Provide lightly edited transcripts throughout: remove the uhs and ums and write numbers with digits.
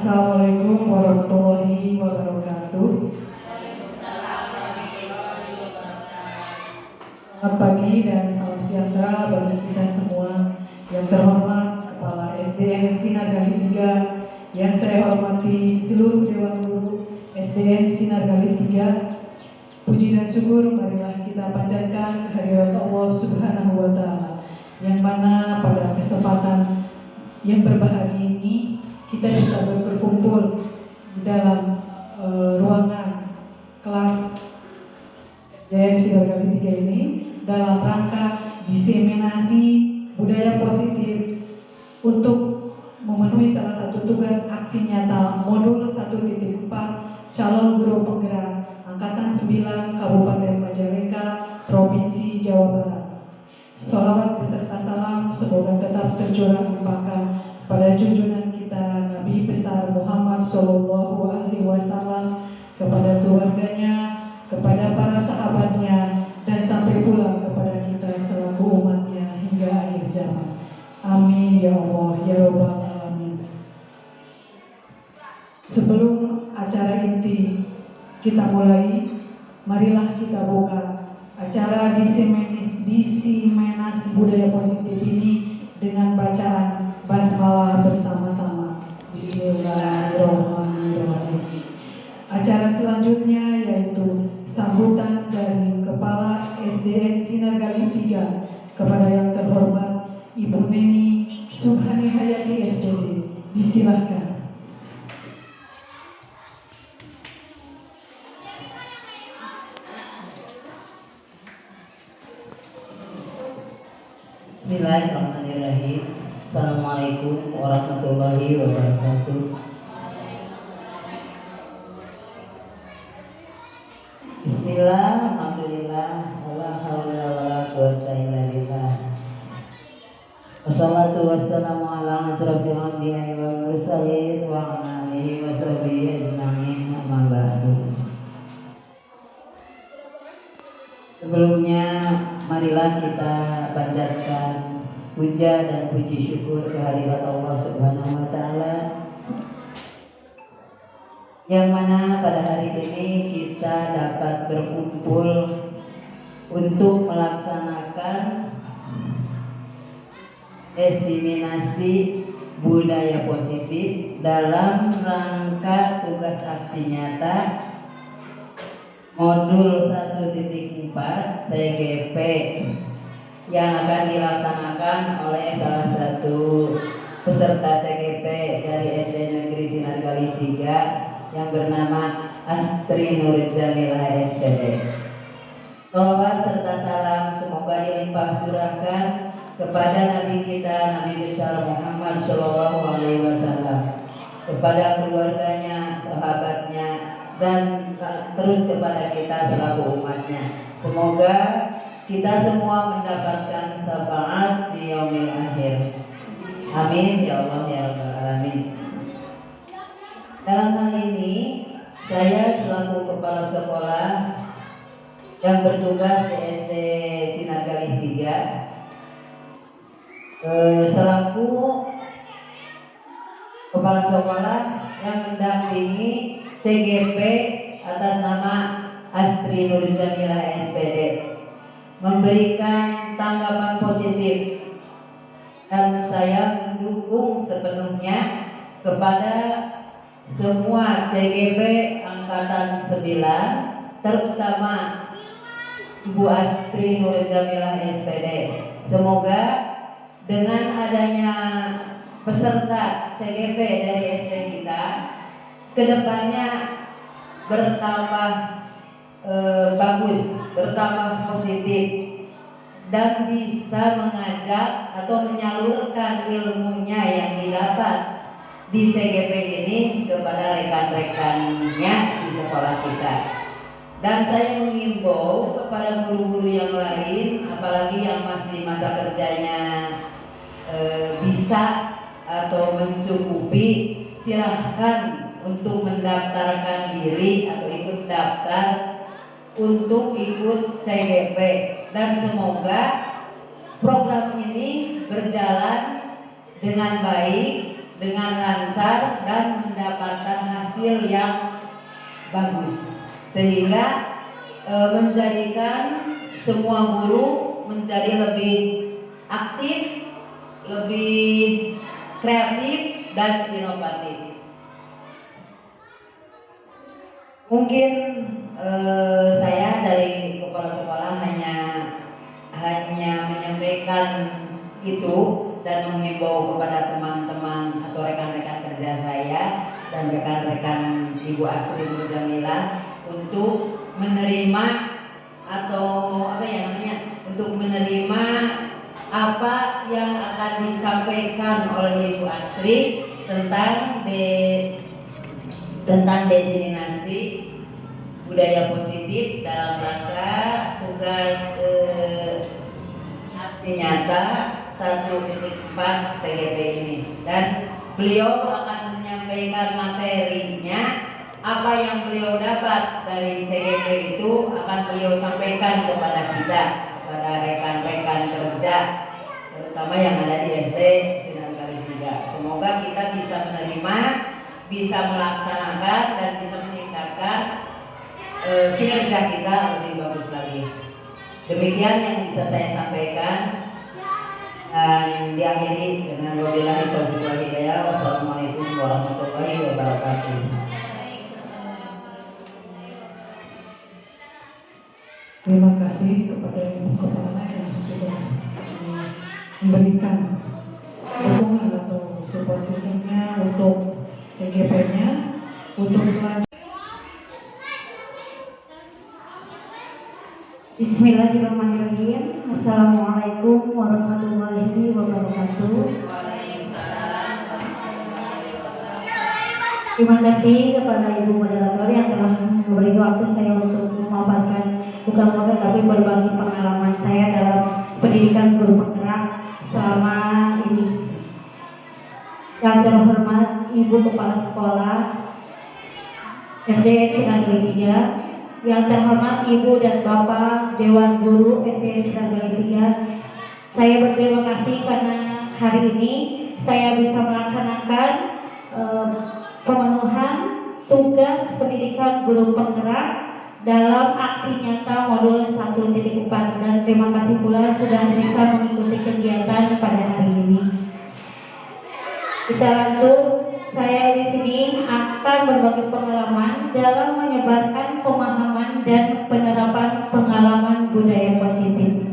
Assalamualaikum warahmatullahi wabarakatuh. Selamat pagi dan salam sejahtera bagi kita semua. Yang terhormat Kepala SDN Sinar Gali 3, yang saya hormati seluruh Dewan Guru SDN Sinar Gali 3. Puji dan syukur marilah kita panjatkan kehadirat Allah Subhanahu wa Ta'ala, yang mana pada kesempatan yang berbahagia ini kita bisa berkumpul di dalam ruangan kelas SDN Sinar Gali 3 ini dalam rangka diseminasi budaya positif untuk memenuhi salah satu tugas aksi nyata modul 1.4 calon guru penggerak Angkatan 9 Kabupaten Majalengka, Provinsi Jawa Barat. Sholawat beserta salam semoga tetap tercurah limpahkan pada junjungan kita Nabi besar Muhammad Shallallahu Alaihi Wasallam, kepada keluarganya, kepada para sahabatnya, dan sampai pula kepada kita selaku umatnya hingga akhir zaman. Amin ya Allah ya Rabbal Alamin. Sebelum acara inti kita mulai, marilah kita buka acara diseminasi budaya positif ini dengan bacaan basmalah bersama-sama. Bismillahirrahmanirrahim. Acara selanjutnya yaitu sambutan dari Kepala SDN Sinar Gali 3 kepada yang terhormat Ibu Neni Subhani Hayati SPD. Disilahkan. Bismillahirrahmanirrahim. Assalamualaikum warahmatullahi wabarakatuh. Bismillah, alhamdulillah, wala haula wala quwwata illa billah. Wassalatu wassalamu ala asrofil anbiya'i wal mursalin wa ala alihi wa sahbihi ajma'in, amma ba'du. Sebelumnya marilah kita panjatkan puja dan puji syukur kehadirat Allah Subhanahu wa Ta'ala, yang mana pada hari ini kita dapat berkumpul untuk melaksanakan diseminasi budaya positif dalam rangka tugas aksi nyata modul 1.4 CGP yang akan dilaksanakan oleh salah satu peserta CGP dari SD Negeri Sinar Gali 3 yang bernama Astri Nur Jamilah SPD. Sholawat serta salam semoga dilimpah curahkan kepada Nabi kita Nabi besar Muhammad Shallallahu Alaihi Wasallam, kepada keluarganya, sahabatnya, dan terus kepada kita selaku umatnya. Semoga kita semua mendapatkan syafaat di yaumil akhir. Amin ya Allah ya Rabbal Alamin. Dalam hal ini saya selaku kepala sekolah yang bertugas di SD Sinar Gali 3, selaku kepala sekolah yang mendampingi CGP atas nama Astri Nur Jamilah SPD, memberikan tanggapan positif dan saya mendukung sepenuhnya kepada semua CGP Angkatan 9, terutama Ibu Astri Nur Jamilah SPD. Semoga dengan adanya peserta CGP dari SD kita, kedepannya bertambah bagus, bertambah positif, dan bisa mengajak atau menyalurkan ilmunya yang didapat di CGP ini kepada rekan-rekannya di sekolah kita. Dan saya mengimbau kepada guru-guru yang lain, apalagi yang masih masa kerjanya bisa atau mencukupi, silahkan untuk mendaftarkan diri atau ikut daftar untuk ikut CGP, dan semoga program ini berjalan dengan baik dengan lancar dan mendapatkan hasil yang bagus, sehingga menjadikan semua guru menjadi lebih aktif, lebih kreatif dan inovatif. Mungkin saya dari kepala sekolah hanya menyampaikan itu dan menghimbau kepada teman-teman atau rekan-rekan kerja saya dan rekan-rekan Ibu Astri Nurjamila untuk menerima atau untuk menerima apa yang akan disampaikan oleh Ibu Astri tentang desiminasi budaya positif dalam rangka tugas aksi nyata 1.4 CGP ini, dan beliau akan menyampaikan materinya. Apa yang beliau dapat dari CGP itu akan beliau sampaikan kepada kita, kepada rekan-rekan kerja, terutama yang ada di SD Sinar Gali 3. Semoga kita bisa menerima, bisa melaksanakan dan bisa meningkatkan kinerja kita lebih bagus lagi. Demikian yang bisa saya sampaikan, dan diakhiri dengan wabillahi taufiq wal hidayah. Wassalamualaikum warahmatullahi wabarakatuh. Terima kasih kepada Ibu Kepala yang sudah memberikan dukungan atau support sistemnya untuk CGP-nya untuk selanjutnya. Bismillahirrahmanirrahim. Assalamualaikum warahmatullahi wabarakatuh. Terima kasih kepada Ibu Moderator yang telah memberi waktu saya untuk memaparkan bukan modal tapi berbagi pengalaman saya dalam pendidikan guru penggerak selama ini. Yang terhormat Ibu Kepala Sekolah SDN Sinar Gali 3, yang terhormat Ibu dan Bapak Dewan Guru SDN Sinar Gali 3, saya berterima kasih karena hari ini saya bisa melaksanakan pemenuhan tugas pendidikan guru penggerak dalam aksi nyata modul 1.4, dan terima kasih pula sudah bisa mengikuti kegiatan pada hari ini. Kita lanjut, saya di sini akan berbagi pengalaman dalam menyebarkan pemahaman dan penerapan pengalaman budaya positif.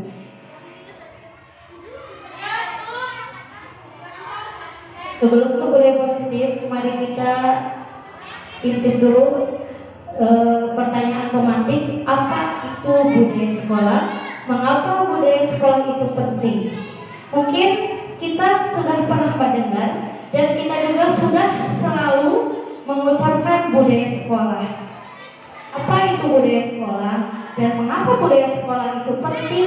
Sebelum ke budaya positif, mari kita intip dulu pertanyaan pemantik, apa itu budaya sekolah? Mengapa budaya sekolah itu penting? Mungkin kita sudah pernah mendengar dan kita juga sudah selalu mengucapkan budaya sekolah. Apa itu budaya sekolah dan mengapa budaya sekolah itu penting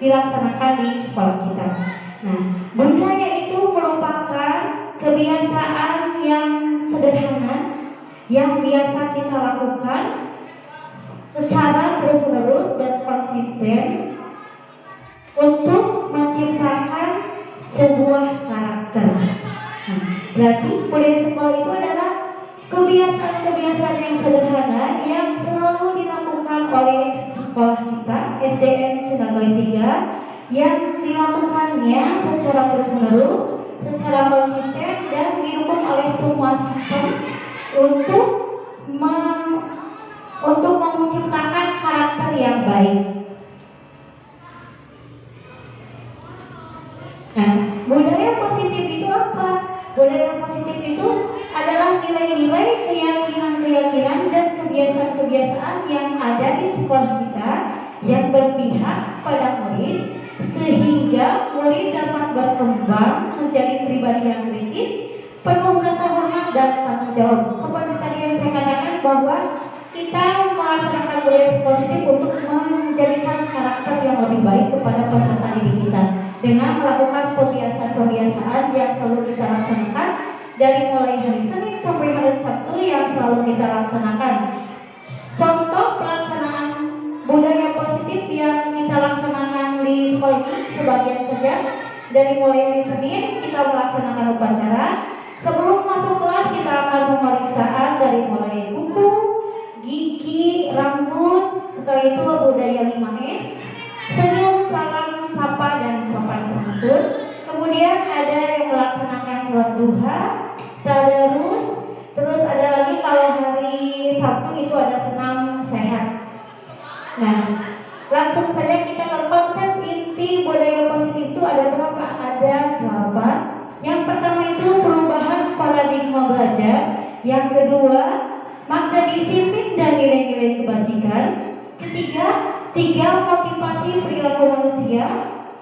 dilaksanakan di sekolah kita? Nah, budaya itu merupakan kebiasaan yang sederhana yang biasa kita lakukan secara terus-menerus dan konsisten untuk menciptakan sebuah karakter. Berarti budaya sekolah itu adalah kebiasaan-kebiasaan yang sederhana yang selalu dilakukan oleh sekolah kita SDN Sinar Gali 3, yang dilakukannya secara terus-menerus, secara konsisten dan didukung oleh semua sistem untuk menciptakan karakter yang baik. Nah, budaya positif itu apa? Budaya positif itu adalah nilai-nilai, keyakinan-keyakinan dan kebiasaan-kebiasaan yang ada di sekolah kita yang berpihak pada murid, sehingga murid dapat berkembang menjadi pribadi yang kritis, penuh rasa hormat dan tanggung jawab. Seperti tadi yang saya katakan bahwa kita melaksanakan budaya positif untuk menjadikan karakter yang lebih baik kepada peserta didik kita dengan melakukan kebiasaan-kebiasaan yang selalu kita laksanakan dari mulai hari Senin sampai hari Sabtu yang selalu kita laksanakan. Contoh pelaksanaan budaya positif yang kita laksanakan di sekolah ini sebagian saja. Dari mulai hari Senin kita melaksanakan upacara, Sebelum masuk kelas kita akan pemeriksaan dari mulai kuku, gigi, rambut, setelah itu budaya 5S, senyum, salam, sapa, dan sopan santun. Kemudian ada yang melaksanakan sholat duha, tadarus, terus ada lagi kalau hari Sabtu itu ada senam sehat. Nah, langsung saja kita ke konsep inti budaya positif itu ada berapa? Ada 8. Yang pertama itu perubahan paradigma belajar. Yang kedua, makna disiplin dan nilai-nilai kebajikan. Ketiga, 3 motivasi perilaku manusia.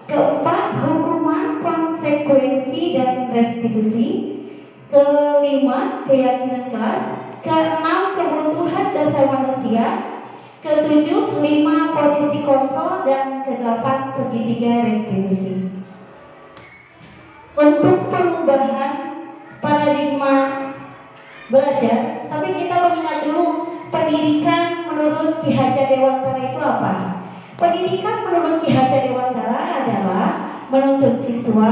Keempat, hukuman, konsekuensi, dan restitusi. Kelima, keyakinan kelas. Keenam, kebutuhan dasar manusia. Ketujuh, 5 posisi kontrol. Dan kedelapan, segitiga restitusi. Untuk perubahan paradigma belajar, tapi kita mengingat dulu pendidikan menurut Ki Hajar Dewantara itu apa? Pendidikan menurut Ki Hajar Dewantara adalah menuntut siswa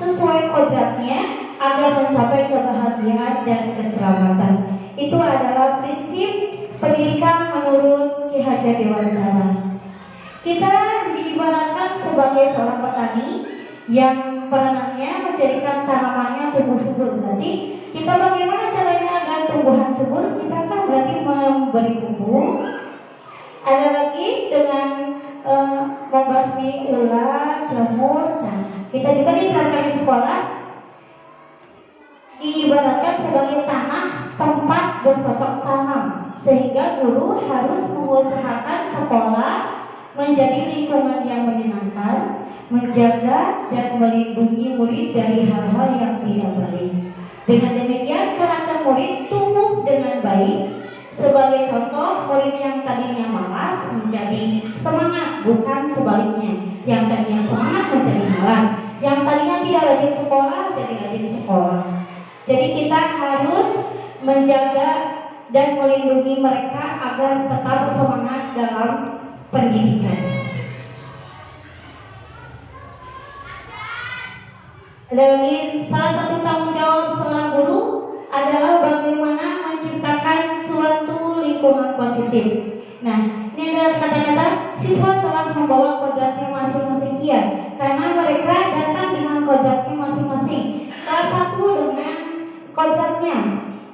sesuai kodratnya agar mencapai kebahagiaan dan keselamatan. Itu adalah prinsip pendidikan menurut Ki Hajar Dewantara. Kita diibaratkan sebagai seorang petani yang peranannya menjadikan tanamannya tumbuh subur. Berarti kita bagaimana caranya agar tumbuhan subur? Kita kan berarti memberi pupuk. Ada lagi dengan membasmi ulat, jamur. Nah, kita juga diterapkan di sekolah diibaratkan sebagai tanah tempat bercocok tanam, sehingga guru harus mengusahakan sekolah menjadi lingkungan yang menyenangkan, menjaga dan melindungi murid dari hal-hal yang tidak baik. Dengan demikian karakter murid tumbuh dengan baik. Sebagai contoh, murid yang tadinya malas menjadi semangat, bukan sebaliknya. Yang tadinya semangat menjadi malas, yang tadinya tidak rajin sekolah jadi rajin sekolah. Jadi kita harus menjaga dan melindungi mereka agar tetap semangat dalam pendidikan. Dan salah satu tanggung jawab seorang guru adalah bagaimana menciptakan suatu lingkungan positif. Nah, ini adalah kata-kata siswa telah membawa kodratnya masing-masing. Iya, karena mereka datang dengan kodratnya masing-masing. Kelas 1 dengan kodratnya,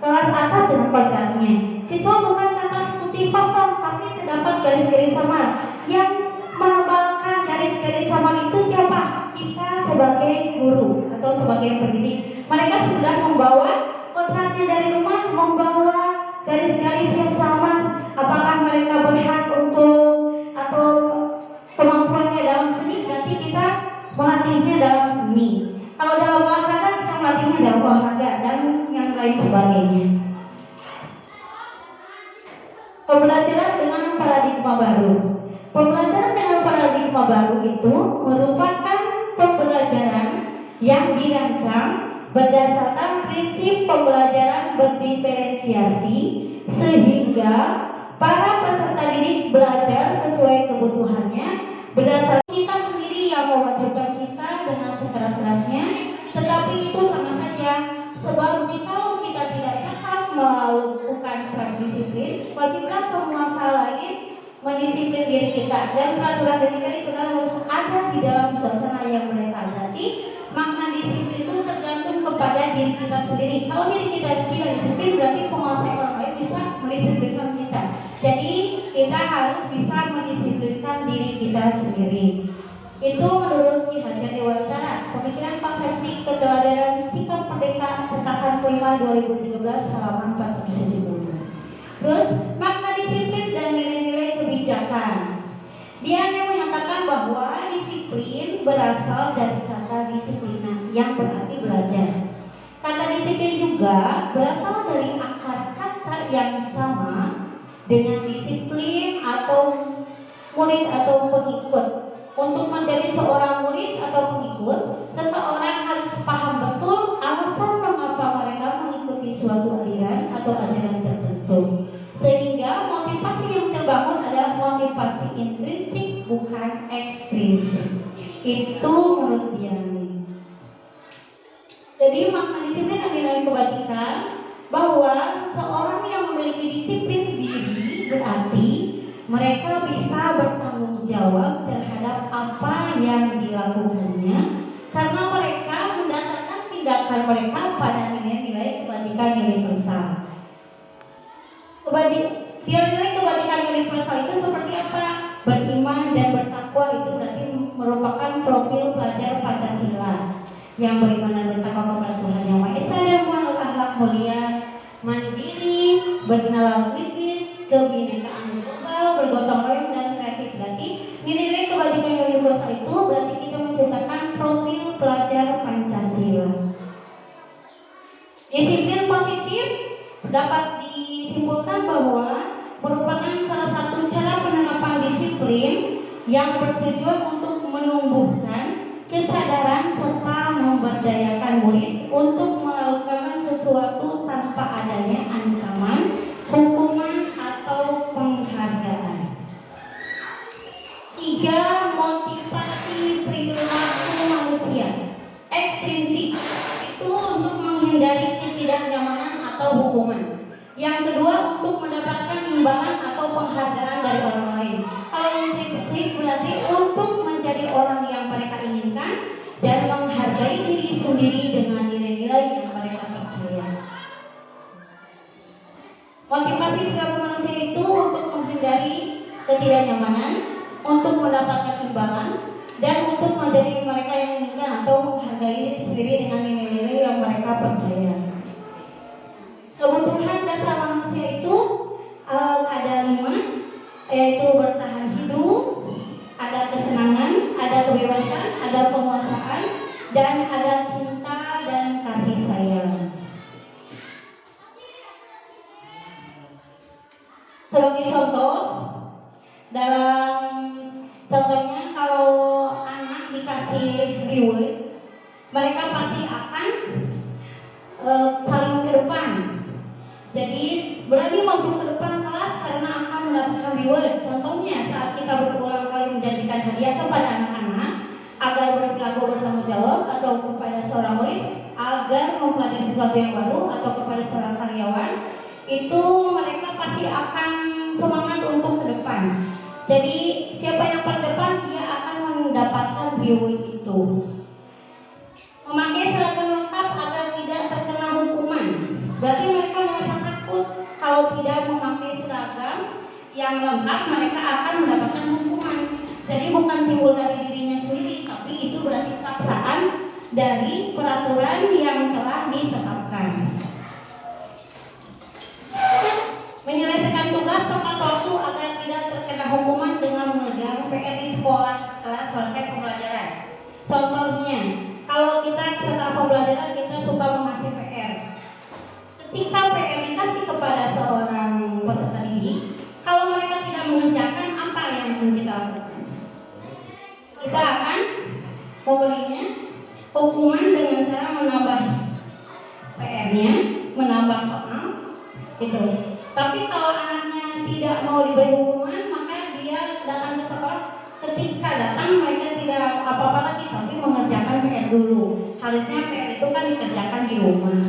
kelas atas dengan kodratnya. Siswa bukan atas putih kosong, tapi terdapat garis-garis samar. Yang menebalkan garis-garis samar itu siapa? Kita sebagai guru atau sebagai pendidik. Mereka sudah membawa kodratnya dari rumah, membawa garis-garis yang sama. Apakah mereka berhak untuk atau kemampuannya dalam seni? Berarti kita melatihnya dalam seni. Kalau dalam olahraga kita melatihnya dalam olahraga dan yang lain sebagainya. Pembelajaran dengan paradigma baru. Pembelajaran dengan paradigma baru itu merupakan pembelajaran yang dirancang berdasarkan prinsip pembelajaran berdiferensiasi sehingga para peserta didik belajar sesuai kebutuhannya berdasarkan kita sendiri yang mewajibkan kita dengan sekeras-kerasnya, tetapi itu sama saja sebab kalau kita tidak cepat melakukan strategi disiplin, wajibkan penguasa lain mendisiplin diri kita, dan peraturan ketika itu harus ada di dalam suasana yang mereka hadapi. Makna disiplin itu tergantung kepada diri kita sendiri. Kalau diri kita tidak disiplin, berarti penguasa orang lain bisa mendisiplinkan kita. Jadi kita harus bisa mendisiplinkan diri kita sendiri. Itu menurut Ki Hajar Dewantara, Pemikiran Konsepsi Keteladanan Sikap Merdeka, cetakan kelima 2013 halaman 470. Terus makna disiplin dan nilai-nilai kebijakan. Dia hanya menyatakan bahwa disiplin berasal dari kata disiplina yang berarti belajar. Kata disiplin juga berasal dari akar kata yang sama dengan disiplin atau murid atau pengikut. Untuk menjadi seorang murid atau pengikut, seseorang harus paham betul alasan mengapa mereka mengikuti suatu aliran atau ajaran tertentu. Sehingga motivasi yang terbangun adalah motivasi intrinsik, bukan ekstrinsik. Itu menurut dia. Jadi makna disiplin dan nilai kebajikan bahwa seorang yang memiliki disiplin diri berarti mereka bisa bertanggung jawab terhadap apa yang dilakukannya karena mereka mendasarkan tindakan mereka pada nilai-nilai kebajikan universal. Nilai-nilai kebajikan universal itu seperti apa? Beriman dan bertakwa itu berarti merupakan profil pelajar Pancasila yang beriman dan bertakwa kepada Tuhan Yang Maha Esa dan berakhlak mulia, mandiri, bernalar kritis, kebinekaan global, bergotong royong dan kreatif. Berarti nilai-nilai kebajikan universal itu berarti kita menciptakan profil pelajar Pancasila. Disiplin positif dapat disimpulkan bahwa merupakan salah satu cara penerapan disiplin yang bertujuan untuk menumbuhkan kesadaran serta memberdayakan murid untuk melakukan sesuatu tanpa adanya ancaman, hukuman, atau penghargaan. 3. Motivasi perilaku manusia. Ekstrinsik itu untuk menghindari ketidaknyamanan atau hukuman. Yang kedua untuk mendapatkan imbalan atau penghargaan dari orang lain. Kalau intrinsik berarti untuk menjadi orang yang mereka inginkan dan menghargai diri sendiri dengan nilai-nilai yang mereka percaya. Motivasi perilaku manusia itu untuk menghindari ketidaknyamanan, untuk mendapatkan imbalan, dan untuk menjadi mereka yang inginkan atau menghargai diri sendiri dengan nilai-nilai yang mereka percaya. Kebutuhan dasar manusia itu ada 5, yaitu bertahan hidup, ada kesenangan, ada kebebasan, ada penguasaan, dan ada cinta dan kasih sayang. Sebagai contoh, contohnya kalau anak dikasih reward, mereka pasti akan saling ke depan. Jadi berani maju ke depan kelas karena akan mendapatkan reward. Contohnya saat kita berulang kali menjanjikan hadiah kepada anak-anak agar berperilaku bertanggung jawab, atau kepada seorang murid agar mempelajari sesuatu yang baru, atau kepada seorang karyawan, itu mereka pasti akan semangat untuk ke depan. Jadi siapa yang paling depan dia akan mendapatkan reward itu. Memakai seragam lengkap agar tidak terkena hukuman. Berarti mereka merasa takut kalau tidak memakai seragam yang lengkap mereka akan mendapatkan hukuman. Jadi bukan timbul dari dirinya sendiri, tapi itu berarti paksaan dari peraturan yang telah ditetapkan. Menyelesaikan tugas tepat waktu agar tidak terkena hukuman dengan mengerjakan PR di sekolah setelah selesai pembelajaran. Contohnya, kalau kita setelah pembelajaran kita suka mengasih PR. Ketika PR dikasih kepada seorang peserta didik, kalau mereka tidak mengerjakan, apa yang akan kita lakukan? Kita akan memberinya hukuman dengan cara menambah PR-nya, menambah soal, gitu. Tapi kalau anaknya tidak mau diberi hukuman, maka dia datang ke sekolah. Ketika datang mereka tidak apa-apa lagi, tapi mengerjakan PR dulu. Harusnya PR itu kan dikerjakan di rumah.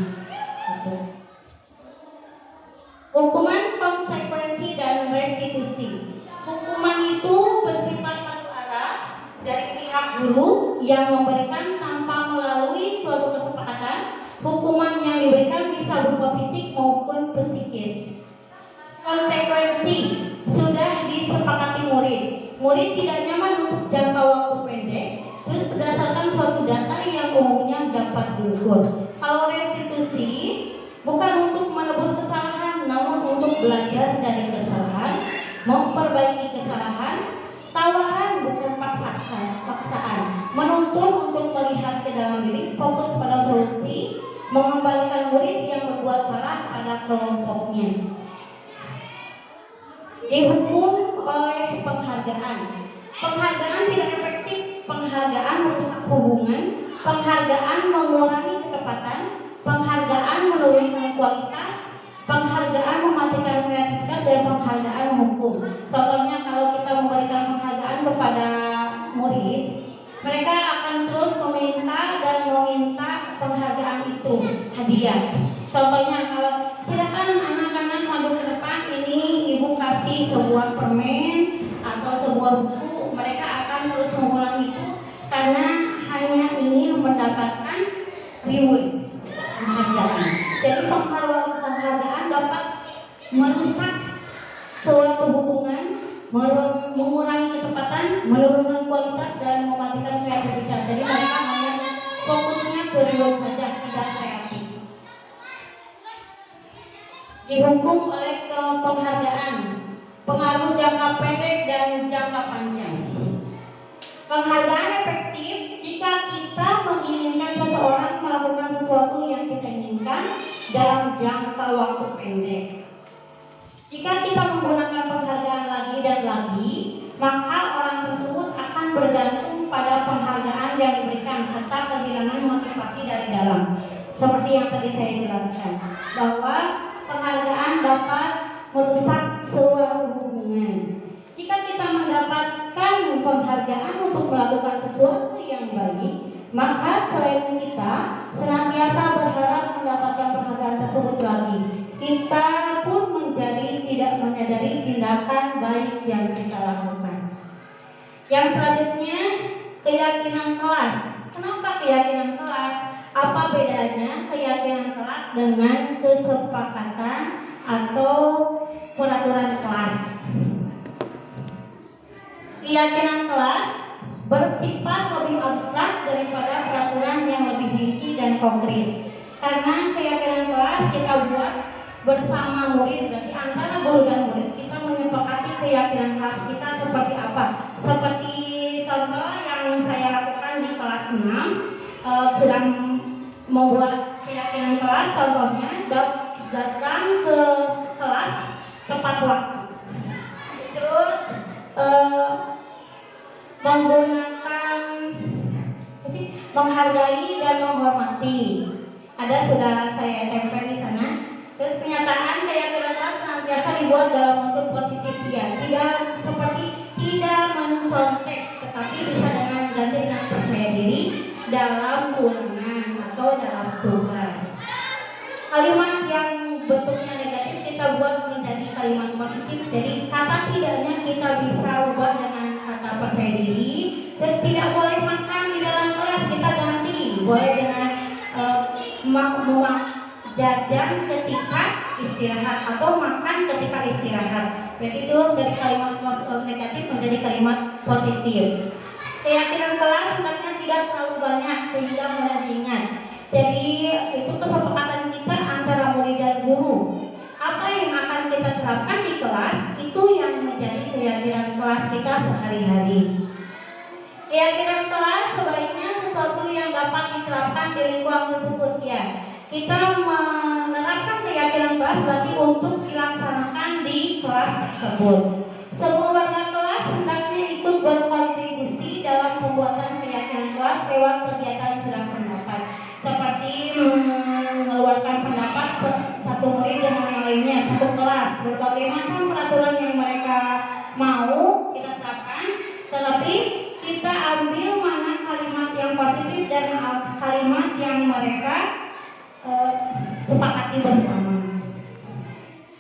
Gitu. Hukuman, konsekuensi, dan restitusi. Hukuman itu bersifat satu arah dari pihak guru yang memberikan tanpa melalui suatu kesepakatan. Hukuman yang diberikan bisa berupa fisik maupun psikis. Konsekuensi sudah disepakati murid. Murid tidak nyaman untuk jangka waktu pendek, terus berdasarkan suatu data yang umumnya dapat diukur. Kalau restitusi bukan untuk menebus kesalahan, namun untuk belajar dari kesalahan, memperbaiki kesalahan. Tawaran bukan paksaan, menuntun untuk melihat ke dalam diri, fokus pada solusi, mengembalikan murid yang berbuat salah pada kelompoknya. Dihukum oleh penghargaan. Penghargaan tidak efektif, penghargaan merusak hubungan, penghargaan mengurangi kecepatan, penghargaan menurunkan kualitas, penghargaan mematikan kreativitas, dan penghargaan menghukum. Contohnya kalau kita memberikan penghargaan kepada murid, mereka akan terus meminta dan meminta penghargaan itu hadiah. Contohnya kalau silakan anak-anak maju ke depan, ini ibu kasih sebuah permen atau sebuah buku, mereka akan terus mengulang itu karena hanya ingin mendapatkan reward, penghargaan. Jadi penghargaan dapat merusak suatu hubungan, mengurangi kecepatan, menurunkan kualitas dan mematikan kreativitas. Jadi mereka hanya fokusnya ke reward saja, tidak kreatif. Dihukum oleh penghargaan, pengaruh jangka pendek dan jangka panjang. Penghargaan efektif jika kita menginginkan seseorang melakukan sesuatu yang kita inginkan dalam jangka waktu pendek. Jika kita menggunakan penghargaan lagi dan lagi, maka orang tersebut akan bergantung pada penghargaan yang diberikan serta kehilangan motivasi dari dalam. Seperti yang tadi saya jelaskan, bahwa penghargaan dapat merusak suatu hubungan. Jika kita mendapatkan penghargaan untuk melakukan sesuatu yang baik, maka selain kita senantiasa berharap mendapatkan penghargaan tersebut lagi, kita pun menjadi tidak menyadari tindakan baik yang kita lakukan. Yang selanjutnya, keyakinan kelas. Kenapa keyakinan kelas? Apa bedanya keyakinan kelas dengan kesepakatan atau peraturan kelas? Keyakinan kelas bersifat lebih abstrak daripada peraturan yang lebih rinci dan konkret. Karena keyakinan kelas kita buat bersama murid, berarti antara guru dan murid kita menyepakati keyakinan kelas kita seperti apa. Seperti contoh yang saya lakukan di kelas 6, sedang membuat keyakinan kelas, contohnya datang ke kelas tepat waktu. Terus menghargai dan menghormati. Ada sudah saya tempel di sana. Terus pernyataan keyakinan kelas senantiasa dibuat dalam bentuk positif ya, tidak seperti tidak mencontek, tetapi bisa dengan ganti dengan percaya diri dalam ulangan atau dalam tugas. Kalimat yang bentuknya negatif kita buat menjadi kalimat positif. Jadi kata tidaknya kita bisa ubah dengan kata percaya diri. Terus tidak boleh makan di dalam kelas, kita ganti boleh dengan jajan ketika istirahat atau makan ketika istirahat. Berarti itu dari kalimat negatif menjadi kalimat positif. Keyakinan kelas sebenarnya tidak terlalu banyak sehingga mudah diingat. Jadi itu kesepakatan kita antara murid dan guru. Apa yang akan kita terapkan di kelas itu yang menjadi keyakinan kelas kita sehari-hari. Keyakinan kelas sebaiknya sesuatu yang dapat diterapkan di lingkungan tersebut ya. Kita menerapkan keyakinan kelas berarti untuk dilaksanakan di kelas tersebut. Semua warga kelas hendaknya ikut berkontribusi dalam pembuatan keyakinan kelas lewat kegiatan surat pendapat, seperti mengeluarkan pendapat satu murid dengan yang lainnya, satu kelas. Berbagai macam peraturan yang mereka mau kita terapkan, tetapi kita ambil mana kalimat yang positif dan kalimat yang mereka sepakati bersama.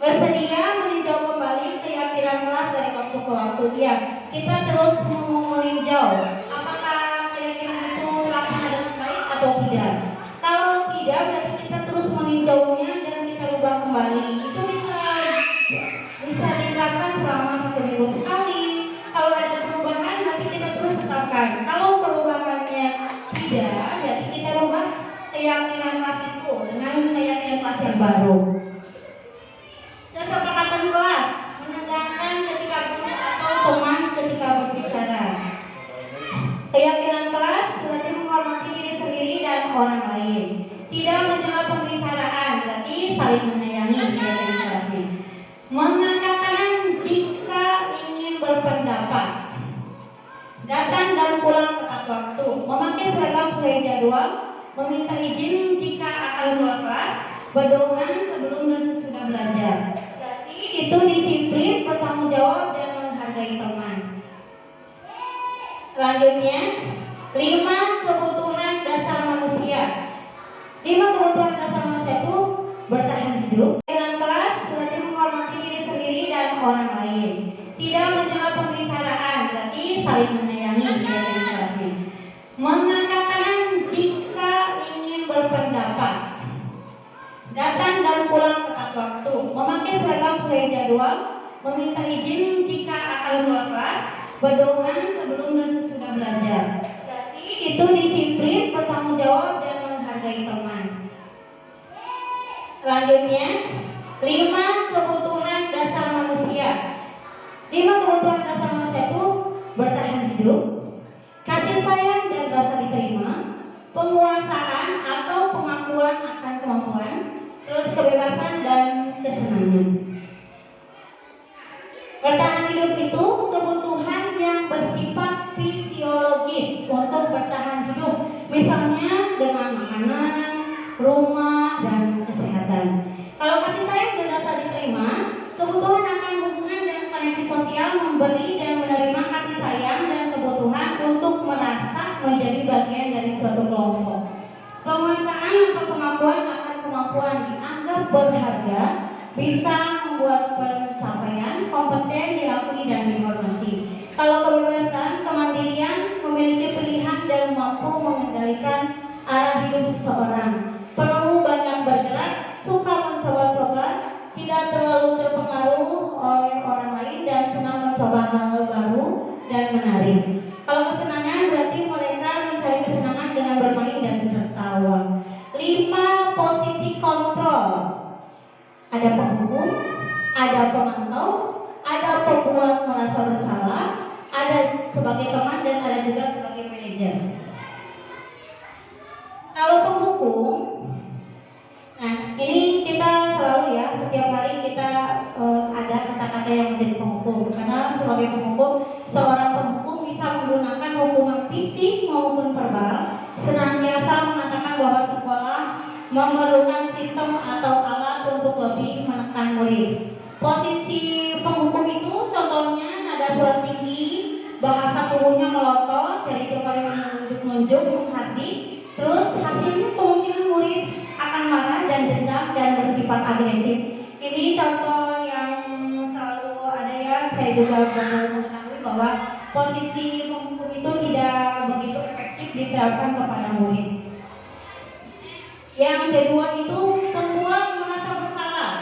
Bersedia meninjau kembali keyakinan kelas dari waktu ke waktu. Ya, kita terus meninjau apakah keyakinan itu terlaksana dengan baik atau tidak. Kalau tidak, berarti kita terus meninjaunya dan kita ubah kembali. Itu bisa diterapkan selama 1 minggu sekali. Kalau ada perubahan, nanti kita terus tetapkan. Kalau perubahannya tidak, jadi kita ubah keyakinan kelas itu dengan keyakinan kelas yang baru. Kesepakatan kelas menegakkan ketika guru atau teman ketika berbicara. Keyakinan kelas berarti menghormati diri sendiri dan orang lain. Tidak mencela pembicaraan, berarti saling menyayangi keyakinan kelasnya. Mengatakan jika ingin berpendapat. Datang dan pulang tepat waktu. Memakai seragam sesuai jadwal. Meminta izin jika akan keluar kelas, berdoa sebelum dan sesudah belajar. Jadi itu disiplin, bertanggung jawab dan menghargai teman. Selanjutnya, 5 kebutuhan dasar manusia. datang dan pulang tepat waktu, memakai seragam sesuai jadwal, meminta izin jika akan keluar kelas, berdoa sebelum dan sesudah belajar. Berarti itu disiplin, bertanggung jawab dan menghargai teman. Selanjutnya, 5 kebutuhan dasar manusia. 5 kebutuhan dasar manusia itu bertahan hidup, kasih sayang dan rasa diterima, penguasaan atau pengakuan akan kemampuan, terus kebebasan dan kesenangan. Bertahan hidup itu kebutuhan yang bersifat fisiologis untuk bertahan hidup, misalnya dengan makanan, rumah, dan kesehatan. Kalau kasih sayang dan rasa diterima, kebutuhan akan hubungan dan koneksi sosial, memberi dan menerima kasih sayang dan kebutuhan untuk merasa menjadi bagian dari suatu kelompok. Penguasaan atau pengakuan akan kemampuan dianggap berharga, bisa membuat pencapaian, kompeten, diakui dan dihormati. Kalau kebebasan, kemandirian, memiliki pilihan dan mampu mengendalikan arah hidup seseorang. Perlu banyak bergerak, suka mencoba-coba, tidak terlalu terpengaruh oleh orang lain dan senang mencoba hal baru dan menarik. Kalau kesenangan berarti mereka mencari kesenangan dengan bermain dan tertawa. 5 posisi kontrol. Ada penghukum, ada pemantau, ada pembuat merasa bersalah, ada sebagai teman dan ada juga sebagai manajer. Kalau penghukum, nah ini kita selalu ya, setiap hari kita ada kata-kata yang menjadi penghukum. Karena sebagai penghukum, seorang penghukum bisa menggunakan hukuman fisik maupun verbal, senantiasa mengatakan bahwa sekolah memerlukan sistem atau alat untuk lebih menekan murid. Posisi penghukum itu contohnya nada suara tinggi, bahasa tubuhnya melotot, jadi kembali menunjuk-nunjuk, menghardik. Terus hasilnya kemungkinan murid akan marah dan dendam dan bersifat agresif. Ini contoh yang selalu ada ya, saya juga baru mengetahui bahwa posisi penghukum itu tidak begitu efektif diterapkan kepada murid. Yang kedua itu pembuat merasa bersalah.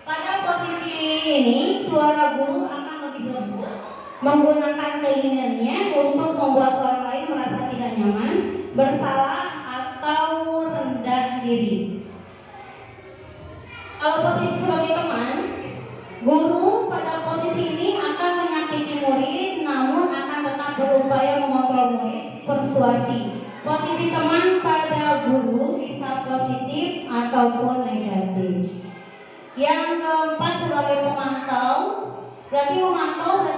Pada posisi ini, suara guru akan lebih lembut, menggunakan keinginannya untuk membuat orang lain merasa tidak nyaman, bersalah atau rendah diri. Kalau posisi sebagai teman, guru pada posisi ini akan menyakiti murid, namun akan tetap berupaya mengontrol murid, persuasi. Posisi teman pada guru bisa positif ataupun negatif. Yang keempat sebagai pemantau, berarti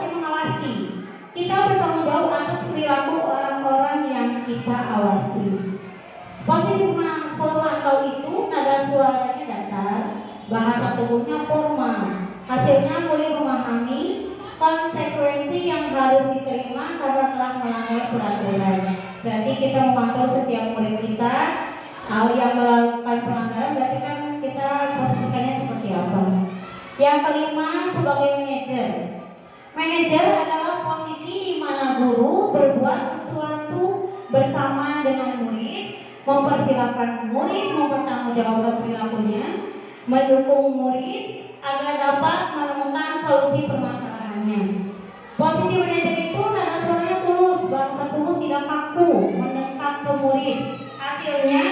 mengawasi. Kita bertanggung jawab atas perilaku orang-orang yang kita awasi. Posisi pemantau itu nada suaranya datar, bahasa tubuhnya formal. Hasilnya murid memahami konsekuensi yang harus diterima karena telah melanggar peraturan. Berarti kita memantau setiap murid kita yang melakukan pelanggaran, berarti kan kita posisikannya seperti apa. Yang kelima sebagai manajer. Manajer adalah posisi di mana guru berbuat sesuatu bersama dengan murid, mempersilahkan murid mempertanggungjawabkan perilakunya, mendukung murid agar dapat menemukan solusi permasalahannya. Posisi manajer itu nada suaranya tulus, bahasa tubuh tidak kaku, mendekat ke murid. Hasilnya,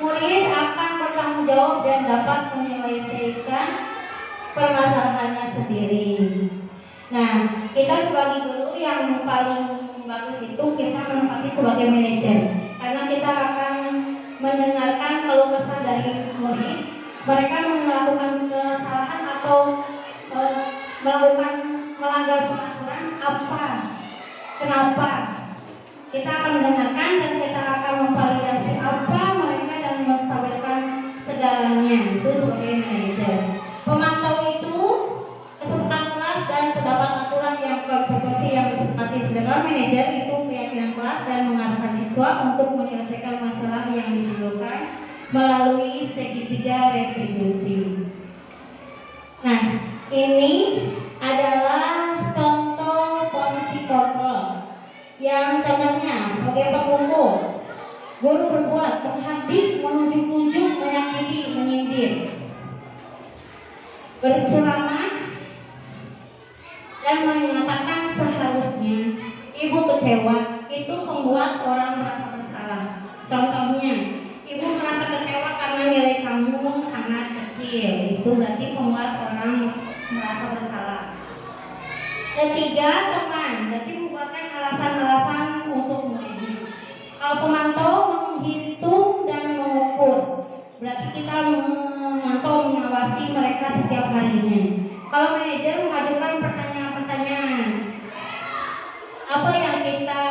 murid akan bertanggung jawab dan dapat menyelesaikan permasalahannya sendiri. Nah, kita sebagai guru yang paling bagus itu kita menempati sebagai manajer, karena kita akan mendengarkan keluh kesah dari murid. Mereka melakukan kesalahan atau melanggar peraturan apa, kenapa. Kita akan mendengarkan dan kita akan memvalidasi apa mereka dan menstabilkan segalanya. Itu sebagai manajer. Pemantau itu keseluruhan kelas dan terdapat aturan yang konsekuensi yang disepakati. Sedangkan manajer itu keyakinan kelas dan mengarahkan siswa untuk menyelesaikan masalah yang ditimbulkan melalui segitiga retribusi. Nah, ini adalah contoh posisi kontrol. Yang contohnya sebagai penghukum, guru berbuat menghardik, menunjuk-nunjuk, menyakiti, menyindir. berceramah dan menyatakan seharusnya ibu kecewa itu membuat orang merasa bersalah. Contohnya, ibu merasa kecewa karena nilai kamu sangat kecil, itu berarti membuat orang merasa bersalah. Ketiga, teman, berarti membuatkan alasan-alasan untuk muridnya. Kalau pemantau menghitung dan mengukur, berarti kita memantau mengawasi mereka setiap harinya. Kalau manajer mengajukan pertanyaan-pertanyaan, apa yang kita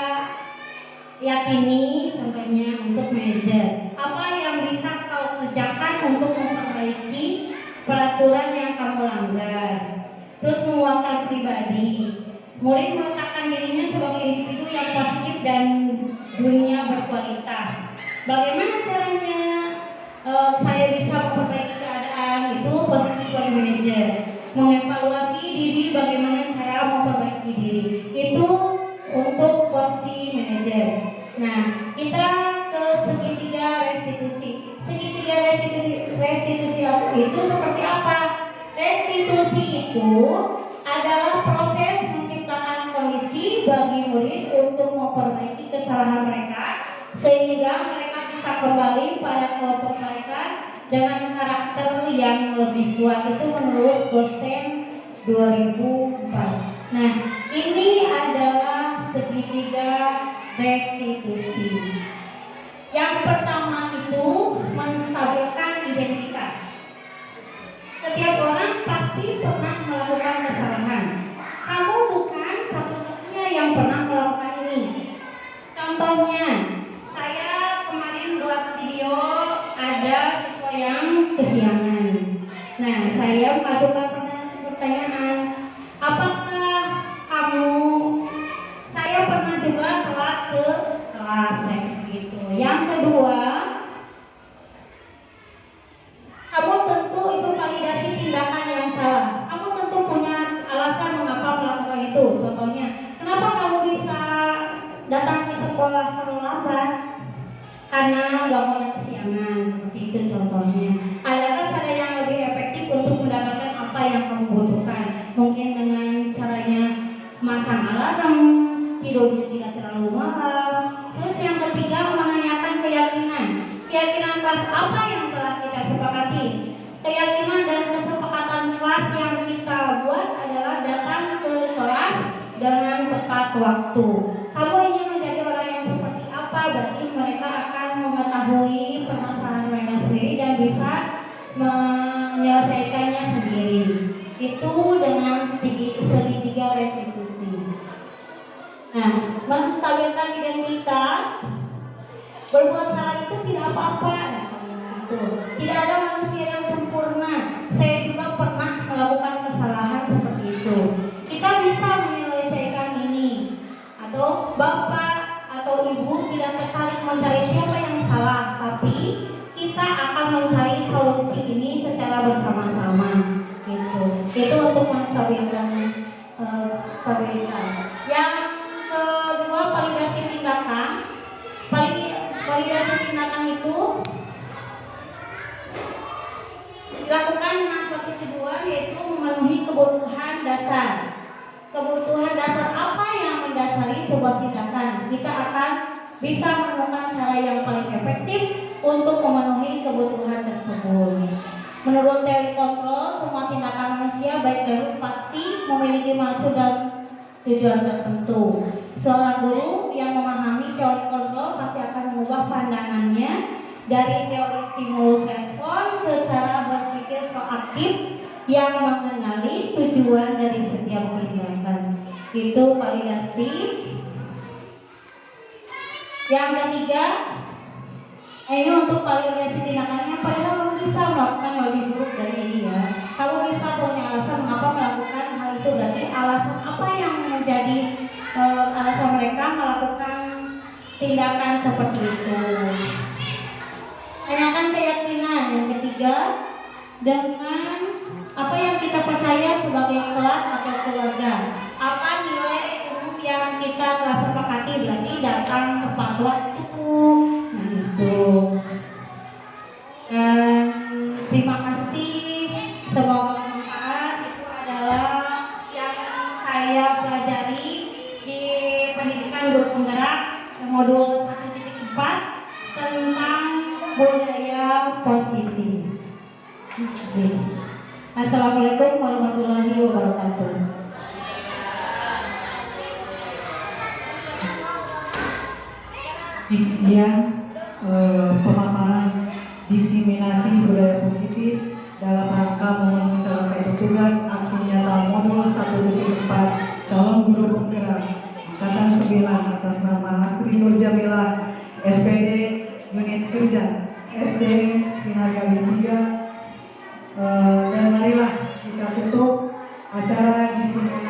yakini, contohnya untuk manajer, apa yang bisa kau kerjakan untuk memperbaiki peraturan yang kamu langgar. Terus menguatkan pribadi, murid meletakkan dirinya sebagai individu yang positif dan dunia berkualitas. Bagaimana caranya saya bisa memperbaiki keadaan, itu posisi sebagai manajer. Mengevaluasi diri, bagaimana cara memperbaiki diri, itu untuk posisi manajer. Nah, kita ke segitiga restitusi. Segitiga restitusi itu seperti apa? Restitusi itu adalah proses menciptakan kondisi bagi murid untuk memperbaiki kesalahan mereka sehingga mereka bisa kembali pada kelompok mereka dengan karakter yang lebih kuat. Itu menurut dosen 2004. Nah, ini adalah segitiga restitusi. Yang pertama itu menstabilkan identitas. Setiap orang pasti pernah melakukan kesalahan. Kamu bukan satu-satunya yang pernah melakukan ini. Contohnya, saya kemarin buat video ada siswa yang kesiangan. Nah, saya mengajukan pertanyaan, apakah saya pernah juga telat ke kelas gitu. Yang kedua, kamu tentu itu validasi tindakan yang salah. Kamu tentu punya alasan mengapa melakukan itu. Contohnya, kenapa kamu bisa datang ke sekolah terlambat? Karena bangunnya kesiangan. Seperti itu contohnya. Adakah cara yang lebih efektif untuk mendapatkan apa yang kamu butuhkan? Mungkin dengan caranya masang alarm, tidurnya tidak terlalu malam. Terus yang ketiga, menanyakan keyakinan. Keyakinan kelas apa yang telah kita sepakati? Keyakinan dan kesepakatan kelas yang kita buat adalah datang ke kelas dengan tepat waktu. Kamu ingin menjadi orang yang seperti apa? Berarti mereka akan mengetahui permasalahan mereka sendiri dan bisa menyelesaikannya sendiri. Itu dengan segitiga restitusi. Nah, menstabilkan identitas, berbuat salah itu tidak apa-apa. Tidak ada manusia yang sempurna. Saya juga pernah melakukan kesalahan seperti itu. Kita bisa menyelesaikan ini. Atau bapak atau ibu tidak tertarik mencari siapa yang salah, tapi kita akan mencari solusi ini secara bersama-sama. Itu untuk menstabilkan stabilitas. Yang kedua, validasi tindakan. Validasi tindakan itu dilakukan dengan satu tujuan, yaitu memenuhi kebutuhan dasar. Kebutuhan dasar apa yang mendasari sebuah tindakan? Kita akan bisa menemukan cara yang paling efektif untuk memenuhi kebutuhan tersebut. Menurut teori kontrol, semua tindakan manusia baik dan pasti memiliki maksud dan tujuan tertentu. Seorang guru yang memahami teori kontrol pasti akan mengubah pandangannya dari teori stimulus respons secara berpikir proaktif yang mengenali tujuan dari setiap tindakan. Itu validasi. Yang ketiga, ini untuk validasi tindakannya, padahal kamu bisa melakukan lebih buruk dari ini ya. Kamu bisa punya alasan mengapa melakukan hal itu, berarti alasan apa yang menjadi alasan mereka melakukan tindakan seperti itu. Tanyakan keyakinan. Yang ketiga, dengan apa yang kita percaya sebagai kelas atau keluarga. Apa nilai umum yang kita telah sepakati, berarti datang tepat waktu. Nah itu. Dan terima kasih, semoga bermanfaat. Oke. Assalamualaikum warahmatullahi wabarakatuh. Demikian pemaparan diseminasi budaya positif dalam rangka memenuhi salah satu tugas aksi nyata modul 1.4 calon guru penggerak Angkatan 9 atas nama Astri Nur Jamila SPD Unit Kerja SD Sinar Gali 3. Dan marilah kita tutup acara diseminasi